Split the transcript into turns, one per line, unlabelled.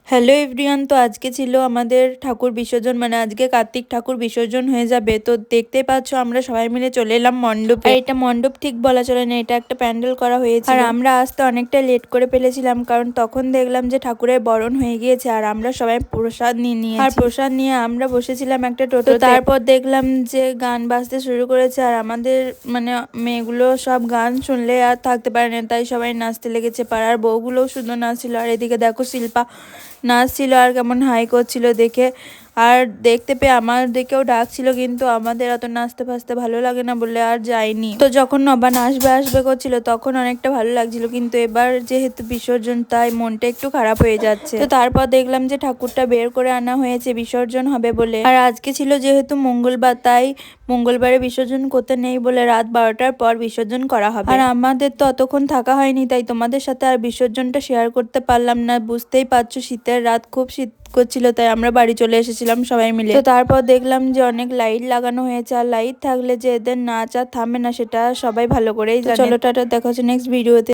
Hello everyone, তো আজকে ছিল আমাদের ঠাকুর বিসর্জন, মানে আজকে কার্তিক ঠাকুর বিসর্জন হয়ে যাবে। তো দেখতেই পাচ্ছ আমরা সবাই মিলে চলে এলাম মণ্ডপে। আর এটা মণ্ডপ ঠিক বলা চলে না, এটা একটা প্যান্ডেল করা হয়েছে। আর আমরা আসতে অনেকটা লেট করে ফেলেছিলাম, কারণ তখন দেখলাম যে ঠাকুরের বরণ হয়ে গিয়েছে আর আমরা সবাই প্রসাদ নিয়ে আর প্রসাদ নিয়ে আমরা বসেছিলাম একটা টোটো। তারপর দেখলাম যে গান বাজতে শুরু করেছে আর আমাদের মানে মেয়েগুলো সব গান শুনলে আর থাকতে পারে না, তাই সবাই নাচতে লেগেছে। পাড়ার বউগুলোও শুধু নাচছিল। আর এদিকে দেখো শিল্পা নাচছিল আর কেমন হাই করছিল দেখে, আর দেখতে পেয়ে আমাদেরকেও ডাকছিল, কিন্তু আমাদের অত নাচতে ফাচতে ভালো লাগে না বলে আর যাইনি। তো যখন নবান আসবে করছিল তখন অনেকটা ভালো লাগছিল, কিন্তু এবার যেহেতু বিসর্জন তাই মনটা একটু খারাপ হয়ে যাচ্ছে। তো তারপর দেখলাম যে ঠাকুরটা বের করে আনা হয়েছে বিসর্জন হবে বলে। আর আজকে ছিল যেহেতু মঙ্গলবার, তাই মঙ্গলবারে বিসর্জন করতে নেই বলে রাত 12টার পর বিসর্জন করা হবে। আর আমাদের তো অতক্ষণ থাকা হয়নি, তাই তোমাদের সাথে আর বিসর্জনটা শেয়ার করতে পারলাম না। বুঝতেই পারছো শীতের রাত, খুব শীত করছিল, তাই আমরা বাড়ি চলে এসেছিলাম সবাই মিলে। তো তারপর দেখলাম যে অনেক লাইট লাগানো হয়েছে, আর লাইট থাকলে যে এদের নাচ আর থামে না সেটা সবাই ভালো করেই জানে। চলো টাটা, দেখা হচ্ছে নেক্সট ভিডিওতে।